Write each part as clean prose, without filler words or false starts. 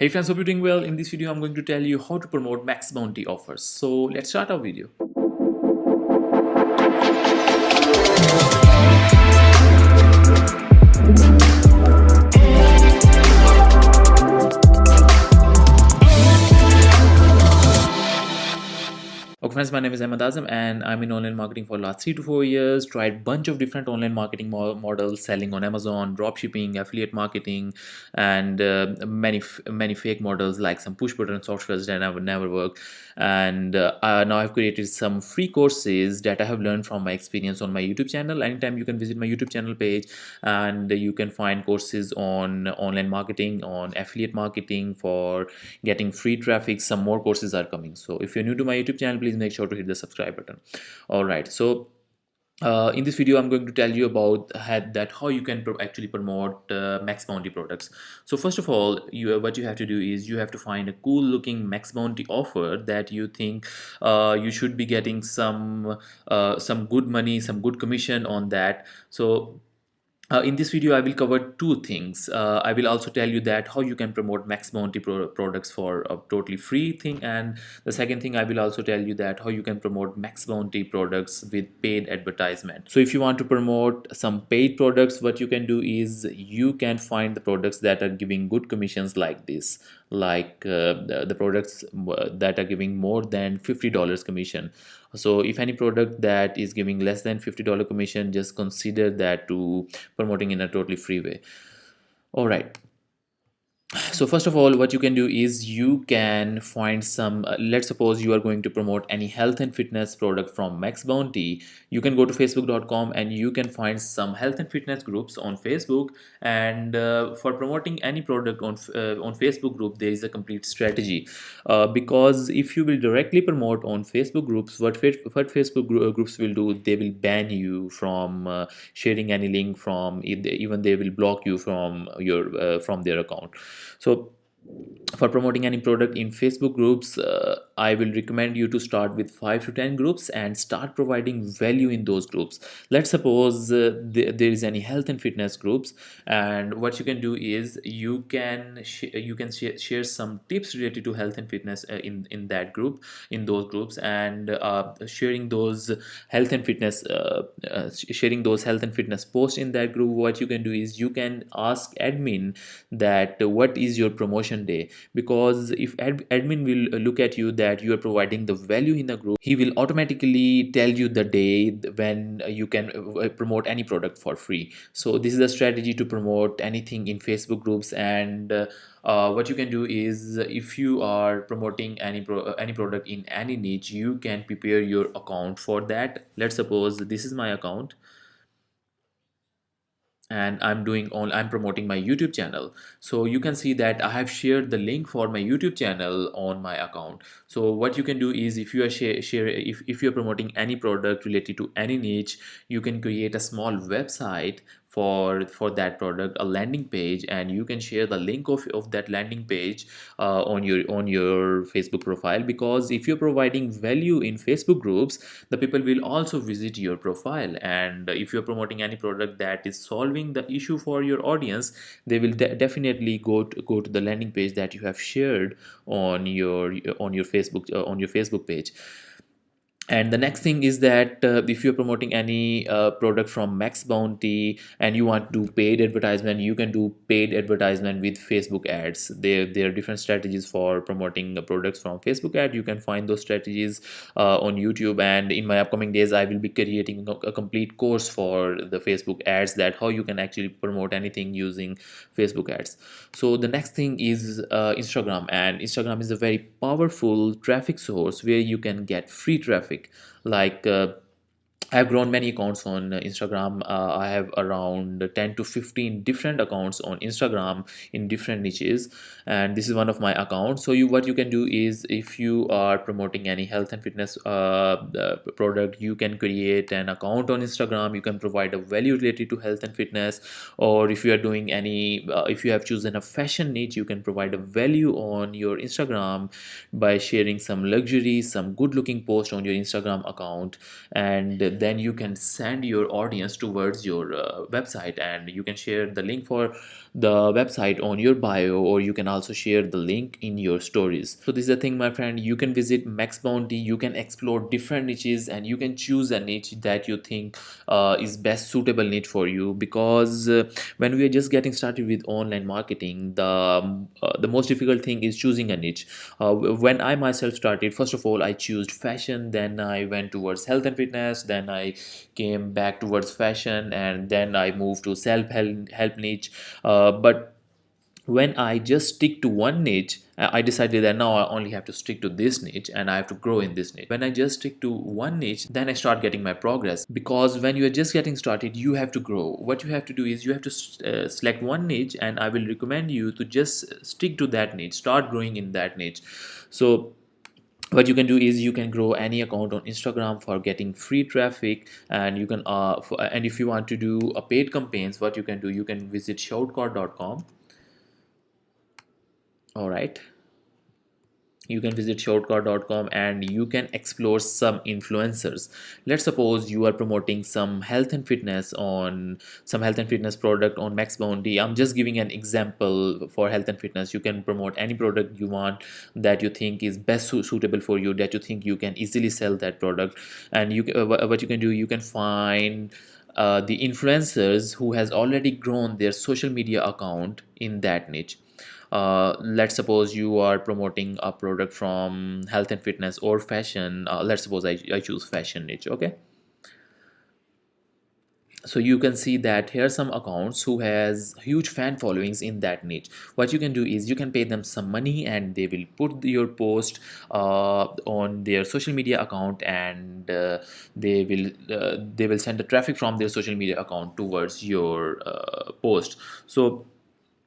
Hey friends, hope you're doing well. In this video, I'm going to tell you how to promote Maxbounty offers. So let's start our video. Okay friends, my name is Ahmed Azam and I'm in online marketing for the last 3 to 4 years. Tried bunch of different online marketing models, selling on Amazon, dropshipping, affiliate marketing, and many fake models like some push button softwares that never work. And now I've created some free courses that I have learned from my experience on my YouTube channel. Anytime you can visit my YouTube channel page and you can find courses on online marketing, on affiliate marketing, for getting free traffic. Some more courses are coming, so if you're new to my YouTube channel, please make sure to hit the subscribe button. All right, so in this video I'm going to tell you about how you can actually promote Max Bounty products. So first of all, what you have to do is you have to find a cool looking Max Bounty offer that you think you should be getting some good money, some good commission on that. So in this video, I will cover two things. I will also tell you that how you can promote Max Bounty products for a totally free thing, and the second thing I will also tell you that how you can promote Max Bounty products with paid advertisement. So if you want to promote some paid products, what you can do is you can find the products that are giving good commissions like this, like the products that are giving more than $50 commission. So if any product that is giving less than $50 commission, just consider that to promoting in a totally free way. All right, so first of all, what you can do is you can find some let's suppose you are going to promote any health and fitness product from Max Bounty. You can go to facebook.com and you can find some health and fitness groups on Facebook. And for promoting any product on Facebook group, there is a complete strategy, because if you will directly promote on Facebook groups, what Facebook groups will do, they will ban you from sharing any link, from even they will block you from their account. So for promoting any product in Facebook groups, I will recommend you to start with 5 to 10 groups and start providing value in those groups. Let's suppose there is any health and fitness groups, and what you can do is you can share some tips related to health and fitness in that group, in those groups. And sharing those health and fitness posts in that group, what you can do is you can ask admin that what is your promotion day, because if admin will look at you that you are providing the value in the group, he will automatically tell you the day when you can promote any product for free. So this is a strategy to promote anything in Facebook groups. And what you can do is, if you are promoting any product in any niche, you can prepare your account for that. Let's suppose this is my account and I'm promoting my YouTube channel. So you can see that I have shared the link for my YouTube channel on my account. So what you can do is, if you are if you're promoting any product related to any niche, you can create a small website for that product, a landing page, and you can share the link of that landing page on your Facebook profile. Because if you're providing value in Facebook groups, the people will also visit your profile. And if you're promoting any product that is solving the issue for your audience, they will definitely go to the landing page that you have shared on your Facebook page. And the next thing is that if you're promoting any product from Max Bounty and you want to do paid advertisement, you can do paid advertisement with Facebook ads. There are different strategies for promoting products from Facebook ad. You can find those strategies on YouTube. And in my upcoming days, I will be creating a complete course for the Facebook ads, that how you can actually promote anything using Facebook ads. So the next thing is Instagram. And Instagram is a very powerful traffic source where you can get free traffic. Like I've grown many accounts on Instagram. I have around 10 to 15 different accounts on Instagram in different niches, and this is one of my accounts. So what you can do is, if you are promoting any health and fitness product, you can create an account on Instagram. You can provide a value related to health and fitness. Or if you are doing if you have chosen a fashion niche, you can provide a value on your Instagram by sharing some luxury, some good looking post on your Instagram account. And then you can send your audience towards your website, and you can share the link for the website on your bio, or you can also share the link in your stories. So this is the thing, my friend. You can visit Maxbounty, you can explore different niches, and you can choose a niche that you think is best suitable niche for you. Because when we are just getting started with online marketing, the most difficult thing is choosing a niche. When I myself started, first of all I chose fashion, then I went towards health and fitness, then I came back towards fashion, and then I moved to self help niche. But when I just stick to one niche, I decided that now I only have to stick to this niche and I have to grow in this niche. When I just stick to one niche, then I start getting my progress. Because when you are just getting started, you have to grow. What you have to do is you have to select one niche, and I will recommend you to just stick to that niche, start growing in that niche. So what you can do is you can grow any account on Instagram for getting free traffic, and you can and if you want to do a paid campaigns, what you can do, you can visit shoutcard.com. All right, you can visit shortcut.com and you can explore some influencers. Let's suppose you are promoting some health and fitness on some health and fitness product on Maxbounty. I'm just giving an example for health and fitness. You can promote any product you want that you think is best suitable for you, that you think you can easily sell that product. And what you can do, you can find the influencers who has already grown their social media account in that niche. Let's suppose you are promoting a product from health and fitness or fashion. Let's suppose I choose fashion niche. Okay, so you can see that here are some accounts who has huge fan followings in that niche. What you can do is you can pay them some money, and they will put your post on their social media account, and they will send the traffic from their social media account towards your post. So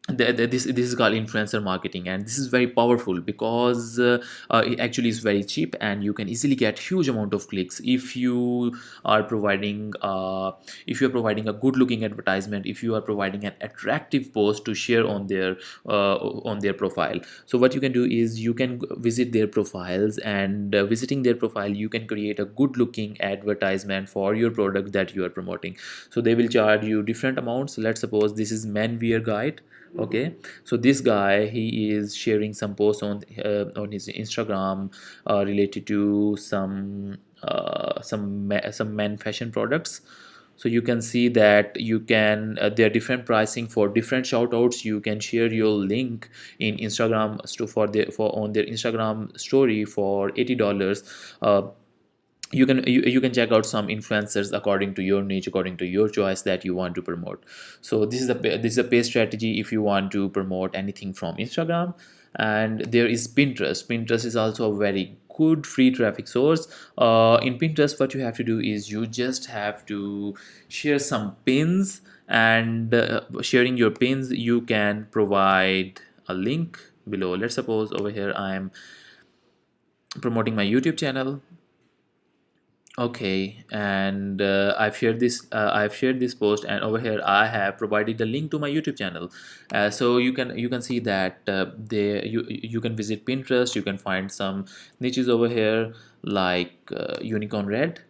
this is called influencer marketing, and this is very powerful because it actually is very cheap, and you can easily get huge amount of clicks if you are providing a good looking advertisement, if you are providing an attractive post to share on their profile. So what you can do is you can visit their profiles, and visiting their profile, you can create a good looking advertisement for your product that you are promoting. So they will charge you different amounts. Let's suppose this is men wear guide. Okay, so this guy, he is sharing some posts on his Instagram related to some men fashion products. So you can see that you can there are different pricing for different shout outs. You can share your link in Instagram for on their Instagram story for $80. You can check out some influencers according to your niche, according to your choice that you want to promote. So this is a pay strategy if you want to promote anything from Instagram. And there is Pinterest is also a very good free traffic source. In Pinterest, what you have to do is you just have to share some pins, and sharing your pins, you can provide a link below. Let's suppose over here I am promoting my YouTube channel. Okay, and I've shared this post, and over here I have provided the link to my YouTube channel. So you can see that there you can visit Pinterest. You can find some niches over here like unicorn red.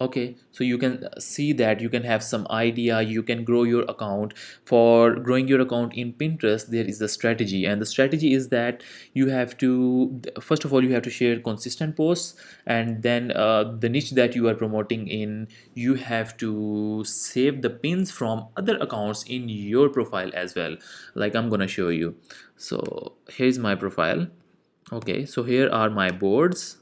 Okay, so you can see that you can have some idea, you can grow your account. For growing your account in Pinterest, there is a strategy, and the strategy is that you have to, first of all, you have to share consistent posts, and then the niche that you are promoting in, you have to save the pins from other accounts in your profile as well. Like I'm gonna show you. So here's my profile. Okay, so here are my boards.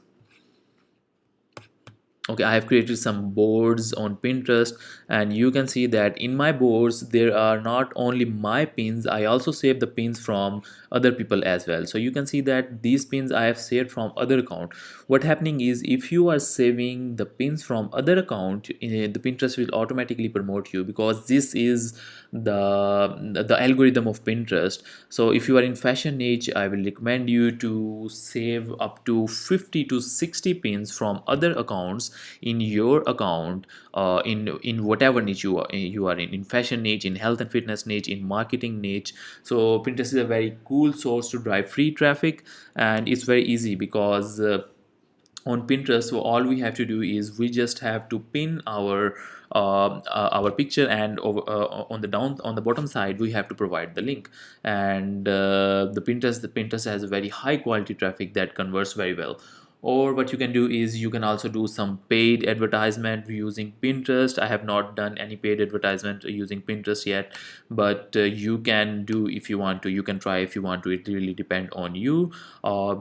Okay, I have created some boards on Pinterest, and you can see that in my boards there are not only my pins, I also save the pins from other people as well. So you can see that these pins I have saved from other account. What happening is, if you are saving the pins from other account, the Pinterest will automatically promote you, because this is the algorithm of Pinterest. So if you are in fashion niche, I will recommend you to save up to 50 to 60 pins from other accounts in your account, in whatever niche you are in fashion niche, in health and fitness niche, in marketing niche. So Pinterest is a very cool source to drive free traffic, and it's very easy because on Pinterest, so all we have to do is we just have to pin our our picture, and on the bottom side we have to provide the link. And the Pinterest has a very high quality traffic that converts very well. Or what you can do is you can also do some paid advertisement using Pinterest. I have not done any paid advertisement using Pinterest yet, but you can do if you want to. You can try if you want to. It really depends on you. uh,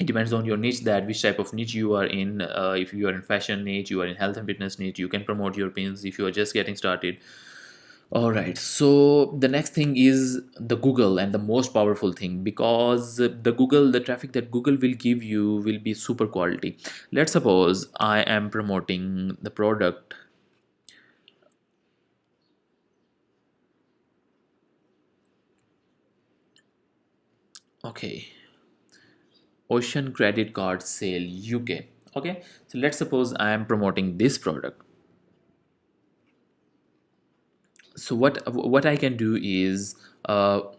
it depends on your niche, that which type of niche you are in. If you are in fashion niche, you are in health and fitness niche, you can promote your pins. If you are just getting started, all right, so the next thing is the Google, and the most powerful thing, because the traffic that Google will give you will be super quality. Let's suppose I am promoting the product. Okay, Ocean Credit Card Sale UK. Okay, so let's suppose I am promoting this product. So what I can do is,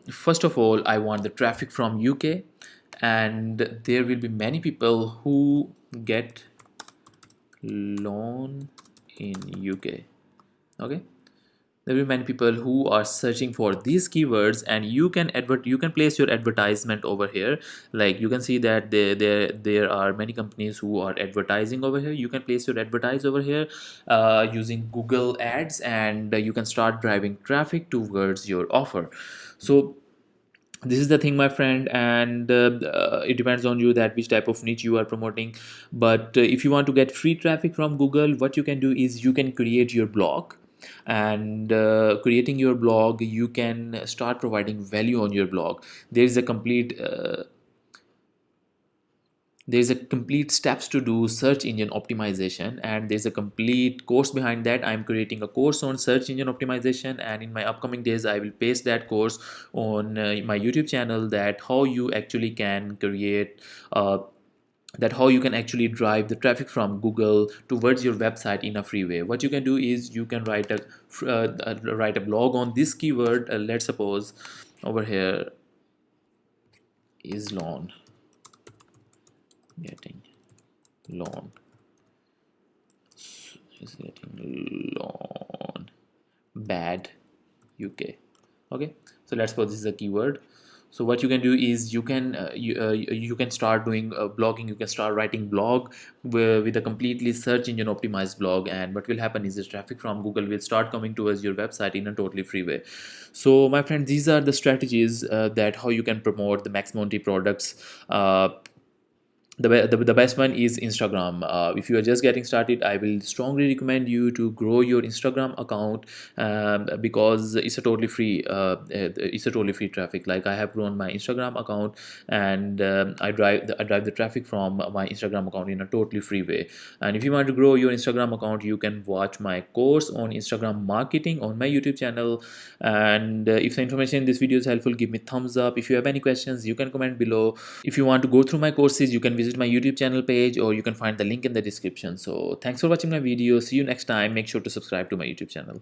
first of all, I want the traffic from UK, and there will be many people who get loan in UK. Okay, there will be many people who are searching for these keywords, and you can place your advertisement over here. Like you can see that there are many companies who are advertising over here. You can place your advertise over here using Google Ads, and you can start driving traffic towards your offer. So this is the thing, my friend, and it depends on you that which type of niche you are promoting. But if you want to get free traffic from Google, what you can do is you can create your blog. And creating your blog, you can start providing value on your blog. There is a complete there's a complete steps to do search engine optimization, and there's a complete course behind that. I'm creating a course on search engine optimization, and in my upcoming days I will paste that course on my YouTube channel, that how you actually can create that how you can actually drive the traffic from Google towards your website in a free way. What you can do is you can write a blog on this keyword. Let's suppose over here is loan, getting loan, is getting loan bad UK. Okay, so let's suppose this is a keyword. So what you can do is you can start doing blogging. You can start writing blog with a completely search engine optimized blog, and what will happen is the traffic from Google will start coming towards your website in a totally free way. So my friend, these are the strategies that how you can promote the Maxbounty products. The best one is Instagram. If you are just getting started, I will strongly recommend you to grow your Instagram account, because it's a totally free traffic. Like I have grown my Instagram account, and I drive the traffic from my Instagram account in a totally free way. And if you want to grow your Instagram account, you can watch my course on Instagram marketing on my YouTube channel. And if the information in this video is helpful, give me thumbs up. If you have any questions, you can comment below. If you want to go through my courses, you can visit my YouTube channel page, or you can find the link in the description. So thanks for watching my video. See you next time. Make sure to subscribe to my YouTube channel.